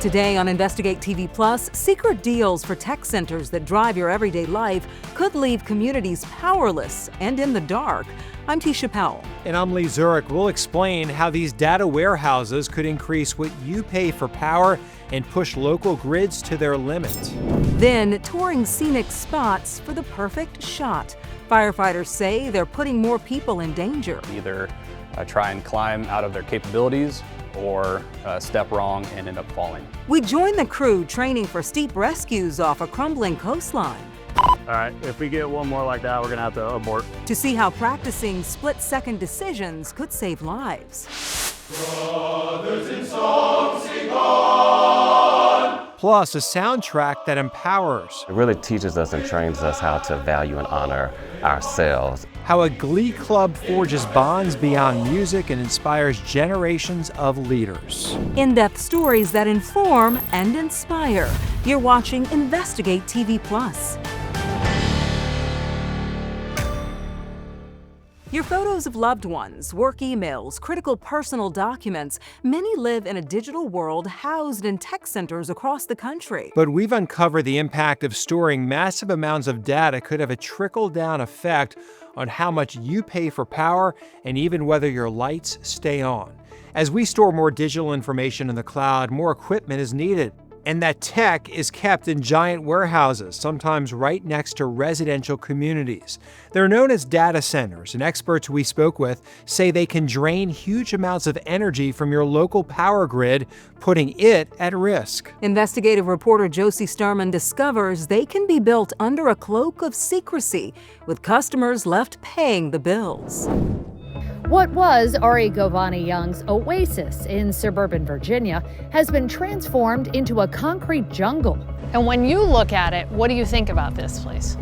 Today on Investigate TV Plus, secret deals for tech centers that drive your everyday life could leave communities powerless and in the dark. I'm Tisha Powell. And I'm Lee Zurich. We'll explain how these data warehouses could increase what you pay for power and push local grids to their limit. Then, touring scenic spots for the perfect shot. Firefighters say they're putting more people in danger. Either try and climb out of their capabilities or step wrong and end up falling. We join the crew training for steep rescues off a crumbling coastline. All right, if we get one more like that, we're gonna have to abort. To see how practicing split-second decisions could save lives. Brothers in song sing on. Plus, a soundtrack that empowers. It really teaches us and trains us how to value and honor ourselves. How a glee club forges bonds beyond music and inspires generations of leaders. In-depth stories that inform and inspire. You're watching Investigate TV Plus. Your photos of loved ones, work emails, critical personal documents, many live in a digital world housed in tech centers across the country. But we've uncovered the impact of storing massive amounts of data could have a trickle-down effect on how much you pay for power and even whether your lights stay on. As we store more digital information in the cloud, more equipment is needed. And that tech is kept in giant warehouses, sometimes right next to residential communities. They're known as data centers, and experts we spoke with say they can drain huge amounts of energy from your local power grid, putting it at risk. Investigative reporter Josie Starman discovers they can be built under a cloak of secrecy, with customers left paying the bills. What was Ari Govani Young's oasis in suburban Virginia has been transformed into a concrete jungle. And when you look at it, what do you think about this place?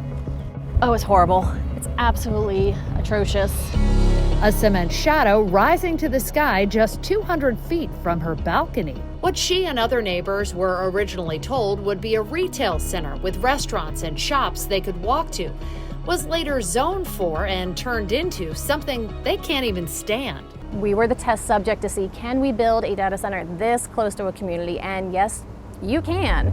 Oh, it's horrible. It's absolutely atrocious. A cement shadow rising to the sky just 200 feet from her balcony. What she and other neighbors were originally told would be a retail center with restaurants and shops they could walk to was later zoned for and turned into something they can't even stand. We were the test subject to see, can we build a data center this close to a community? And yes, you can.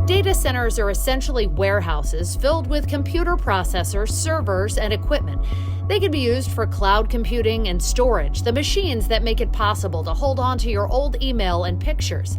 Data centers are essentially warehouses filled with computer processors, servers, and equipment. They can be used for cloud computing and storage, the machines that make it possible to hold on to your old email and pictures.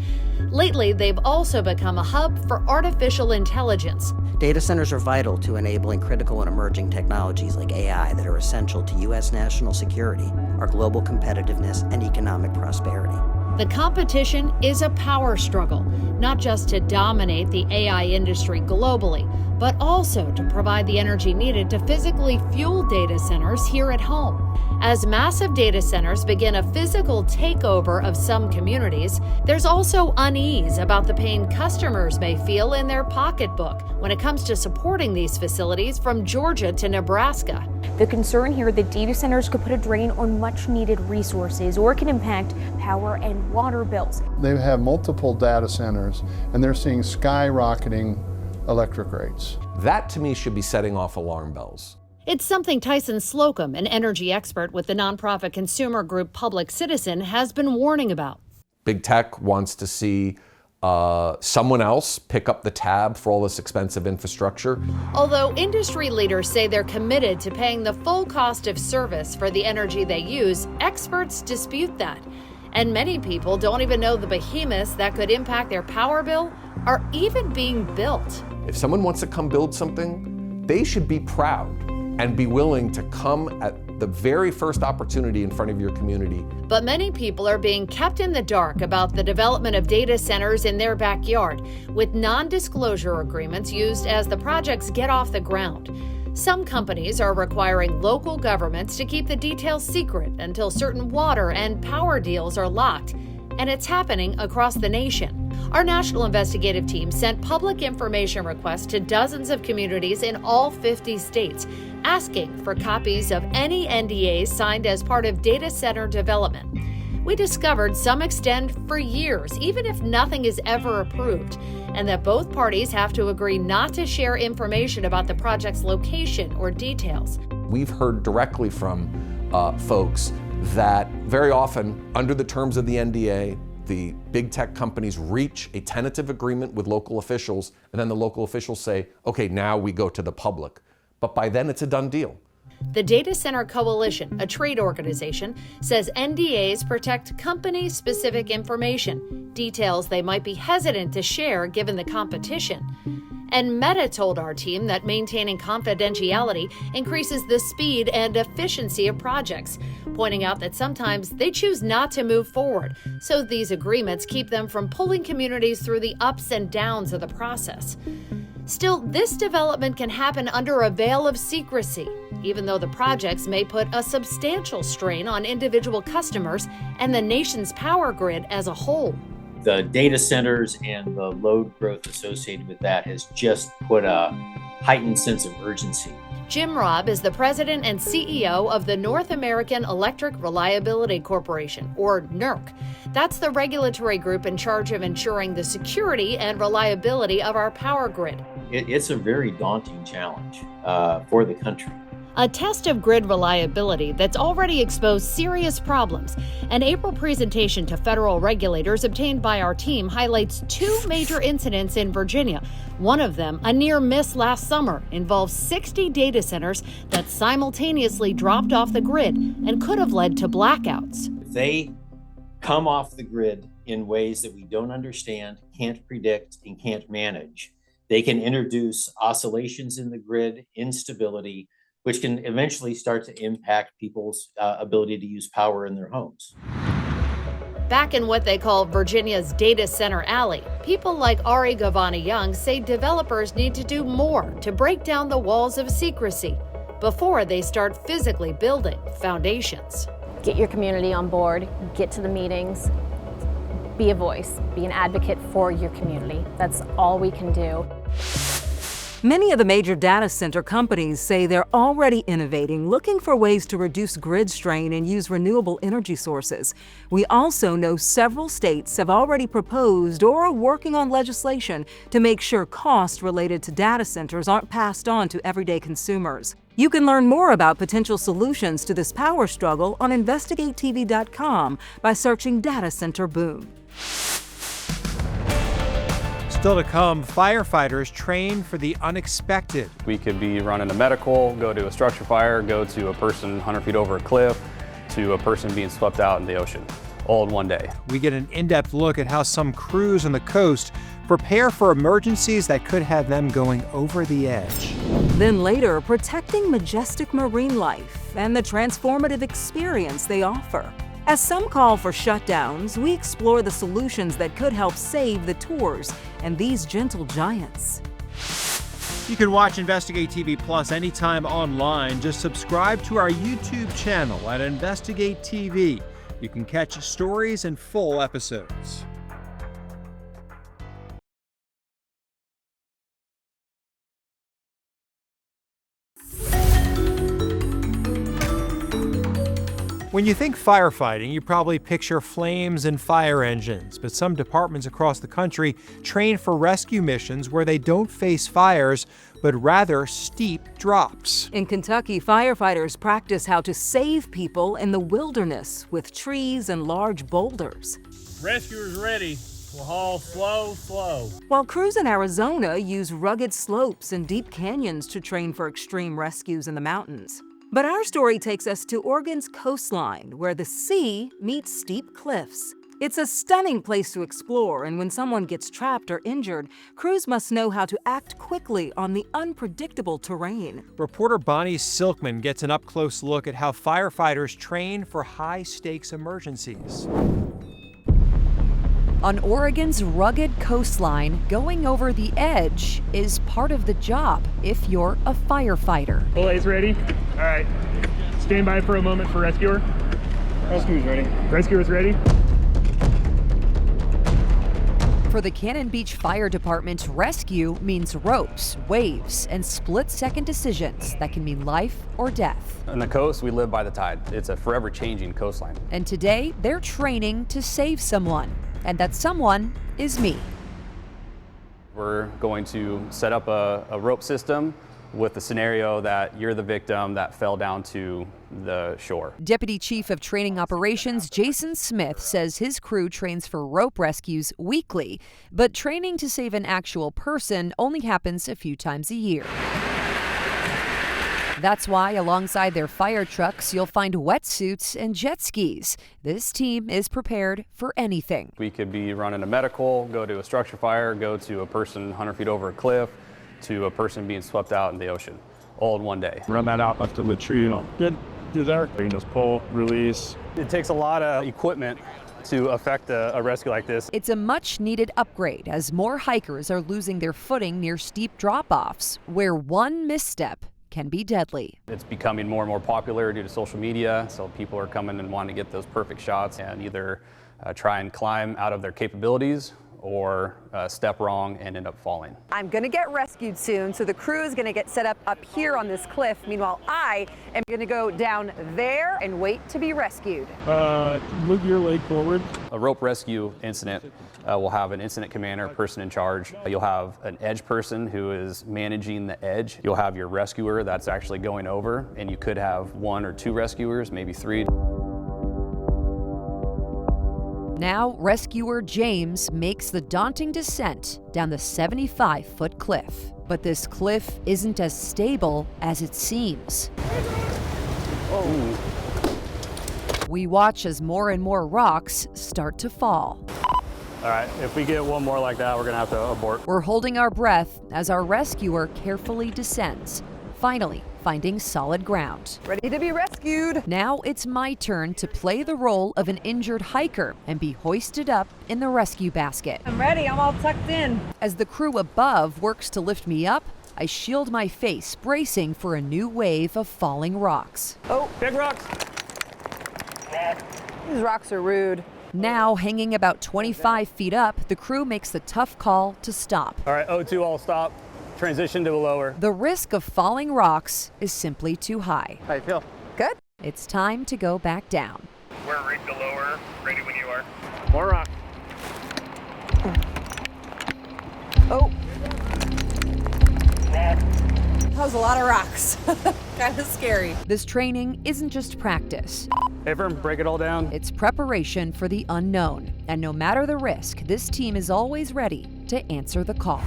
Lately, they've also become a hub for artificial intelligence. Data centers are vital to enabling critical and emerging technologies like AI that are essential to U.S. national security, our global competitiveness, and economic prosperity. The competition is a power struggle, not just to dominate the AI industry globally, but also to provide the energy needed to physically fuel data centers here at home. As massive data centers begin a physical takeover of some communities, there's also unease about the pain customers may feel in their pocketbook when it comes to supporting these facilities from Georgia to Nebraska. The concern here that data centers could put a drain on much needed resources or can impact power and water bills. They have multiple data centers and they're seeing skyrocketing electric rates. That to me should be setting off alarm bells. It's something Tyson Slocum, an energy expert with the nonprofit consumer group Public Citizen, has been warning about. Big tech wants to see someone else pick up the tab for all this expensive infrastructure. Although industry leaders say they're committed to paying the full cost of service for the energy they use, experts dispute that. And many people don't even know the behemoths that could impact their power bill are even being built. If someone wants to come build something, they should be proud and be willing to come at the very first opportunity in front of your community. But many people are being kept in the dark about the development of data centers in their backyard, with non-disclosure agreements used as the projects get off the ground. Some companies are requiring local governments to keep the details secret until certain water and power deals are locked, and it's happening across the nation. Our national investigative team sent public information requests to dozens of communities in all 50 states, asking for copies of any NDAs signed as part of data center development. We discovered some extend for years, even if nothing is ever approved, and that both parties have to agree not to share information about the project's location or details. We've heard directly from folks that very often, under the terms of the NDA, the big tech companies reach a tentative agreement with local officials, and then the local officials say, okay, now we go to the public. But by then it's a done deal. The Data Center Coalition, a trade organization, says NDAs protect company-specific information, details they might be hesitant to share given the competition. And Meta told our team that maintaining confidentiality increases the speed and efficiency of projects, pointing out that sometimes they choose not to move forward, so these agreements keep them from pulling communities through the ups and downs of the process. Still, this development can happen under a veil of secrecy, even though the projects may put a substantial strain on individual customers and the nation's power grid as a whole. The data centers and the load growth associated with that has just put a heightened sense of urgency. Jim Robb is the president and CEO of the North American Electric Reliability Corporation, or NERC. That's the regulatory group in charge of ensuring the security and reliability of our power grid. It's a very daunting challenge for the country. A test of grid reliability that's already exposed serious problems. An April presentation to federal regulators obtained by our team highlights 2 major incidents in Virginia. One of them, a near miss last summer, involves 60 data centers that simultaneously dropped off the grid and could have led to blackouts. They come off the grid in ways that we don't understand, can't predict, and can't manage. They can introduce oscillations in the grid, instability, which can eventually start to impact people's ability to use power in their homes. Back in what they call Virginia's Data Center Alley, people like Ari Gavani-Young say developers need to do more to break down the walls of secrecy before they start physically building foundations. Get your community on board, get to the meetings, be a voice, be an advocate for your community. That's all we can do. Many of the major data center companies say they're already innovating, looking for ways to reduce grid strain and use renewable energy sources. We also know several states have already proposed or are working on legislation to make sure costs related to data centers aren't passed on to everyday consumers. You can learn more about potential solutions to this power struggle on InvestigateTV.com by searching Data Center Boom. Still to come, firefighters train for the unexpected. We could be running a medical, go to a structure fire, go to a person 100 feet over a cliff, to a person being swept out in the ocean, all in one day. We get an in-depth look at how some crews on the coast prepare for emergencies that could have them going over the edge. Then later, protecting majestic marine life and the transformative experience they offer. As some call for shutdowns, we explore the solutions that could help save the tours and these gentle giants. You can watch Investigate TV Plus anytime online. Just subscribe to our YouTube channel at Investigate TV. You can catch stories and full episodes. When you think firefighting, you probably picture flames and fire engines, but some departments across the country train for rescue missions where they don't face fires, but rather steep drops. In Kentucky, firefighters practice how to save people in the wilderness with trees and large boulders. Rescuers ready. We'll haul slow, slow. While crews in Arizona use rugged slopes and deep canyons to train for extreme rescues in the mountains. But our story takes us to Oregon's coastline, where the sea meets steep cliffs. It's a stunning place to explore, and when someone gets trapped or injured, crews must know how to act quickly on the unpredictable terrain. Reporter Bonnie Silkman gets an up-close look at how firefighters train for high-stakes emergencies. On Oregon's rugged coastline, going over the edge is part of the job if you're a firefighter. Belays ready? All right. Stand by for a moment for rescuer. Rescuer's ready. Rescuer's ready. For the Cannon Beach Fire Department, rescue means ropes, waves, and split-second decisions that can mean life or death. On the coast, we live by the tide. It's a forever changing coastline. And today, they're training to save someone. And that someone is me. We're going to set up a rope system with the scenario that you're the victim that fell down to the shore. Deputy Chief of Training Operations Jason Smith says his crew trains for rope rescues weekly, but training to save an actual person only happens a few times a year. That's why alongside their fire trucks, you'll find wetsuits and jet skis. This team is prepared for anything. We could be running a medical, go to a structure fire, go to a person 100 feet over a cliff, to a person being swept out in the ocean, all in one day. Run that out up to the tree, get through there. You just pull, release. It takes a lot of equipment to affect a rescue like this. It's a much-needed upgrade as more hikers are losing their footing near steep drop-offs, where one misstep can be deadly. It's becoming more and more popular due to social media, so people are coming and wanting to get those perfect shots and either try and climb out of their capabilities or step wrong and end up falling. I'm going to get rescued soon, so the crew is going to get set up here on this cliff. Meanwhile, I am going to go down there and wait to be rescued. Move your leg forward. A rope rescue incident will have an incident commander, person in charge. You'll have an edge person who is managing the edge. You'll have your rescuer that's actually going over, and you could have 1 or 2 rescuers, maybe 3. Now, rescuer James makes the daunting descent down the 75-foot cliff. But this cliff isn't as stable as it seems. Oh. We watch as more and more rocks start to fall. All right, if we get one more like that, we're gonna have to abort. We're holding our breath as our rescuer carefully descends, finally finding solid ground. Ready to be rescued. Now it's my turn to play the role of an injured hiker and be hoisted up in the rescue basket. I'm ready, I'm all tucked in. As the crew above works to lift me up, I shield my face, bracing for a new wave of falling rocks. Oh, big rocks. These rocks are rude. Now, hanging about 25 feet up, the crew makes the tough call to stop. All right, O2, all stop. Transition to a lower. The risk of falling rocks is simply too high. How you feel? Good. It's time to go back down. We're rigged to lower. Ready when you are. More rock. Oh. That was a lot of rocks. Kind of scary. This training isn't just practice. Hey, firm, break it all down. It's preparation for the unknown. And no matter the risk, this team is always ready to answer the call.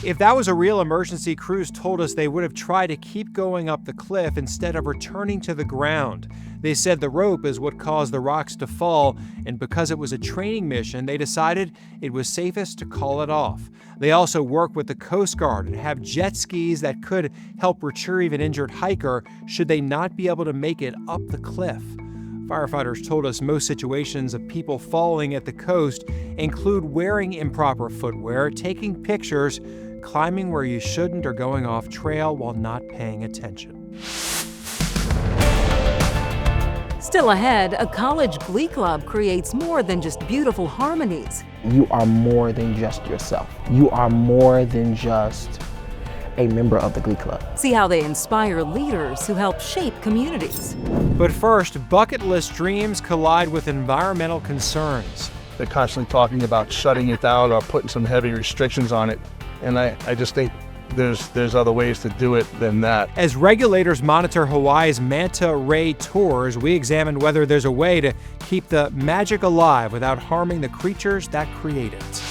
If that was a real emergency, crews told us they would have tried to keep going up the cliff instead of returning to the ground. They said the rope is what caused the rocks to fall, and because it was a training mission, they decided it was safest to call it off. They also work with the Coast Guard and have jet skis that could help retrieve an injured hiker should they not be able to make it up the cliff. Firefighters told us most situations of people falling at the coast include wearing improper footwear, taking pictures, climbing where you shouldn't, or going off trail while not paying attention. Still ahead, a college glee club creates more than just beautiful harmonies. You are more than just yourself. You are more than just a member of the glee club. See how they inspire leaders who help shape communities. But first, bucket list dreams collide with environmental concerns. They're constantly talking about shutting it down or putting some heavy restrictions on it. And I just think there's other ways to do it than that. As regulators monitor Hawaii's manta ray tours, we examined whether there's a way to keep the magic alive without harming the creatures that create it.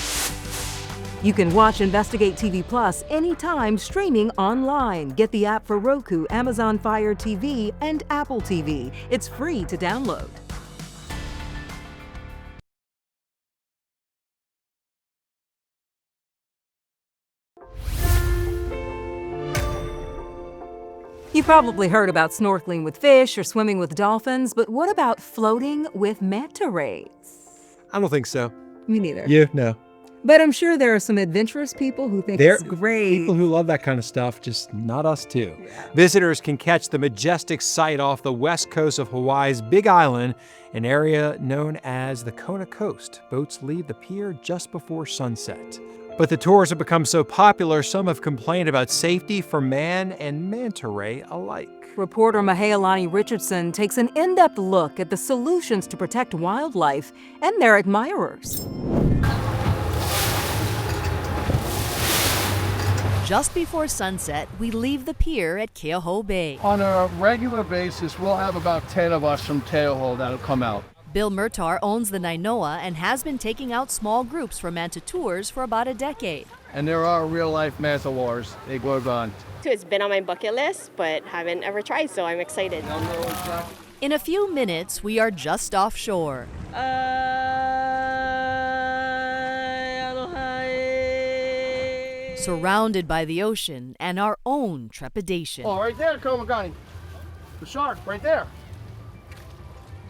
You can watch Investigate TV Plus anytime streaming online. Get the app for Roku, Amazon Fire TV, and Apple TV. It's free to download. You've probably heard about snorkeling with fish or swimming with dolphins, but what about floating with manta rays? I don't think so. Me neither. You? No. But I'm sure there are some adventurous people who think it's great. People who love that kind of stuff, just not us too. Yeah. Visitors can catch the majestic sight off the west coast of Hawaii's Big Island, an area known as the Kona Coast. Boats leave the pier just before sunset. But the tours have become so popular, some have complained about safety for man and manta ray alike. Reporter Mahealani Richardson takes an in-depth look at the solutions to protect wildlife and their admirers. Just before sunset, we leave the pier at Keauhou Bay. On a regular basis, we'll have about 10 of us from Keauhou that'll come out. Bill Murtar owns the Nainoa and has been taking out small groups for manta tours for about a decade. And there are real-life manta wars. They go on. It's been on my bucket list, but haven't ever tried, so I'm excited. In a few minutes, we are just offshore. Surrounded by the ocean and our own trepidation. Oh, right there, Komagani. The shark, right there.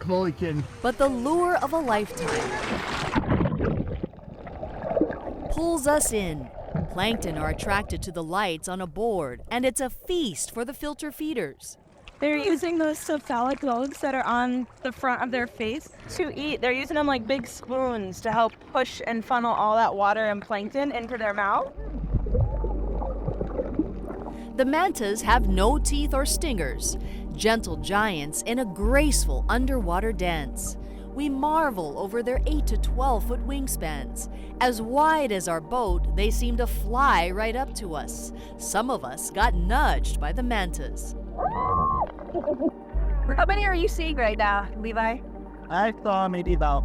I'm only kidding. But the lure of a lifetime pulls us in. Plankton are attracted to the lights on a board, and it's a feast for the filter feeders. They're using those cephalic lobes that are on the front of their face to eat. They're using them like big spoons to help push and funnel all that water and plankton into their mouth. The mantas have no teeth or stingers, gentle giants in a graceful underwater dance. We marvel over their 8 to 12 foot wingspans. As wide as our boat, they seem to fly right up to us. Some of us got nudged by the mantas. How many are you seeing right now, Levi? I saw maybe about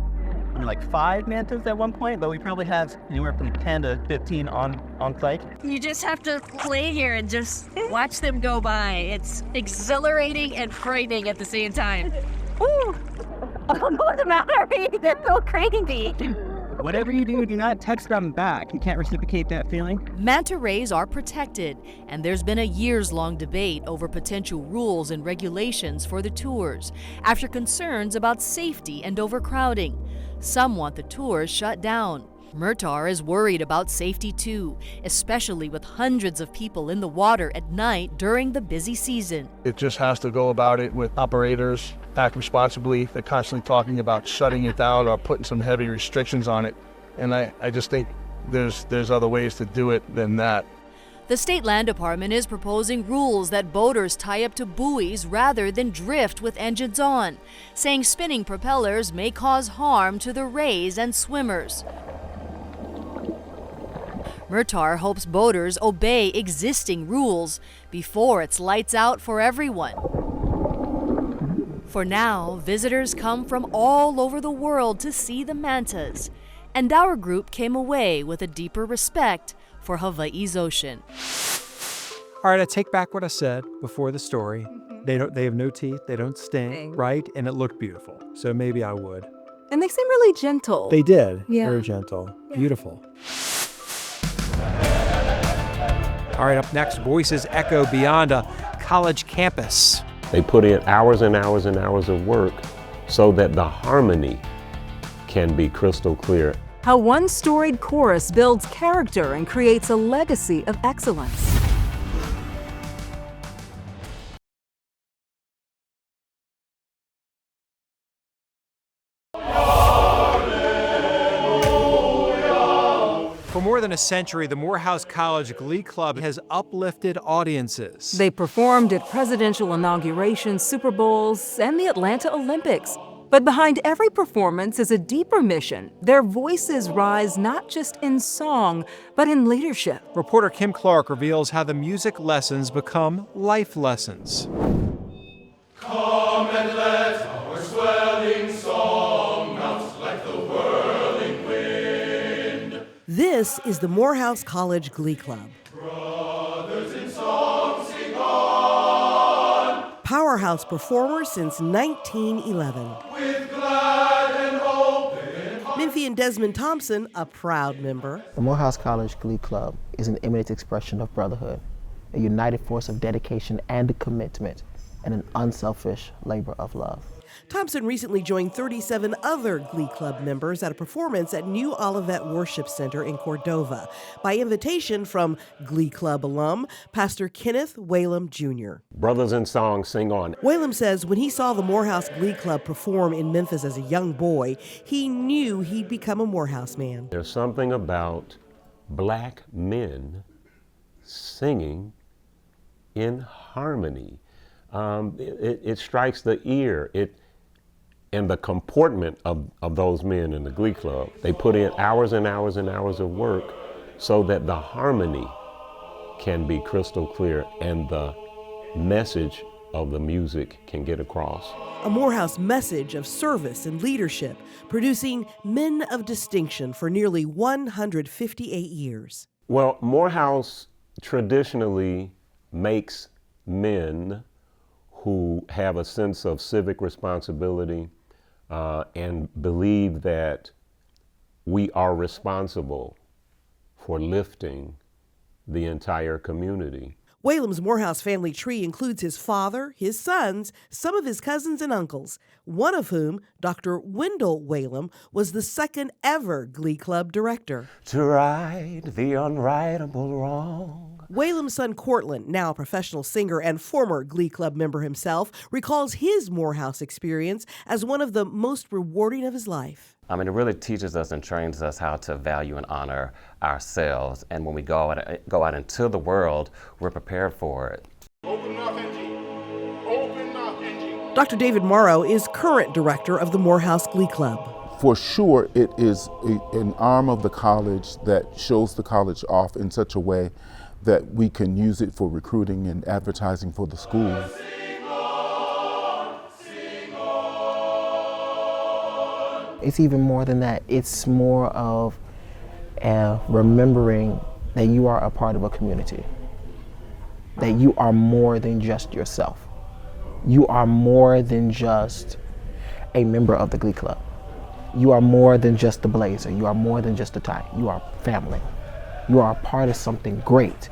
like 5 mantas at one point, but we probably have anywhere from 10 to 15 on site. You just have to play here and just watch them go by. It's exhilarating and frightening at the same time. Ooh! What's the matter? They're so crazy. Whatever you do not text them back. You can't reciprocate that feeling. Manta rays are protected, and there's been a years-long debate over potential rules and regulations for the tours after concerns about safety and overcrowding. Some want the tours shut down. Murtar is worried about safety too, especially with hundreds of people in the water at night during the busy season. It just has to go about it with operators, act responsibly. They're constantly talking about shutting it down or putting some heavy restrictions on it. And I just think there's other ways to do it than that. The State Land Department is proposing rules that boaters tie up to buoys rather than drift with engines on, saying spinning propellers may cause harm to the rays and swimmers. Murtar hopes boaters obey existing rules before it's lights out for everyone. For now, visitors come from all over the world to see the mantas, and our group came away with a deeper respect for Hawaii's ocean. All right, I take back what I said before the story. They have no teeth, they don't sting, right? And it looked beautiful, so maybe I would. And they seem really gentle. They did, Yeah. very gentle, beautiful. All right, up next, voices echo beyond a college campus. They put in hours and hours and hours of work so that the harmony can be crystal clear. How one storied chorus builds character and creates a legacy of excellence. For more than a century, the Morehouse College Glee Club has uplifted audiences. They performed at presidential inaugurations, Super Bowls, and the Atlanta Olympics. But behind every performance is a deeper mission. Their voices rise not just in song, but in leadership. Reporter Kim Clark reveals how the music lessons become life lessons. Come and let our swelling song mount like the whirling wind. This is the Morehouse College Glee Club. Brothers in song sing on. Powerhouse performers since 1911. With glad and open hearts. Minfie and Desmond Thompson, a proud member. The Morehouse College Glee Club is an imminent expression of brotherhood, a united force of dedication and commitment, and an unselfish labor of love. Thompson recently joined 37 other Glee Club members at a performance at New Olivet Worship Center in Cordova by invitation from Glee Club alum, Pastor Kenneth Whalum Jr. Brothers in song sing on. Whalum says when he saw the Morehouse Glee Club perform in Memphis as a young boy, he knew he'd become a Morehouse man. There's something about black men singing in harmony. It strikes the ear. And the comportment of those men in the Glee Club, they put in hours and hours and hours of work so that the harmony can be crystal clear and the message of the music can get across. A Morehouse message of service and leadership, producing men of distinction for nearly 158 years. Well, Morehouse traditionally makes men who have a sense of civic responsibility and believe that we are responsible for lifting the entire community. Whalem's Morehouse family tree includes his father, his sons, some of his cousins and uncles, one of whom, Dr. Wendell Whalem, was the second ever Glee Club director. To right the unrightable wrong. Whalem's son Cortland, now a professional singer and former Glee Club member himself, recalls his Morehouse experience as one of the most rewarding of his life. I mean, it really teaches us and trains us how to value and honor ourselves. And when we go out into the world, we're prepared for it. Open up, Angie. Open up, Angie. Dr. David Morrow is current director of the Morehouse Glee Club. For sure, it is an arm of the college that shows the college off in such a way that we can use it for recruiting and advertising for the school. It's even more than that. It's more of remembering that you are a part of a community, that you are more than just yourself. You are more than just a member of the Glee Club. You are more than just the blazer. You are more than just a tie. You are family. You are a part of something great.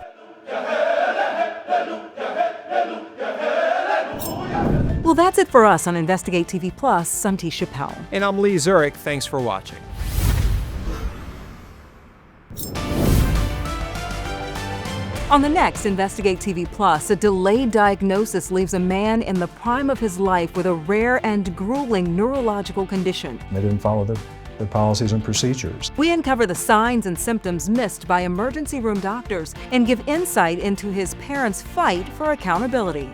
Well, that's it for us on Investigate TV Plus. I'm Tisha Powell. And I'm Lee Zurich. Thanks for watching. On the next Investigate TV Plus, a delayed diagnosis leaves a man in the prime of his life with a rare and grueling neurological condition. They didn't follow their policies and procedures. We uncover the signs and symptoms missed by emergency room doctors and give insight into his parents' fight for accountability.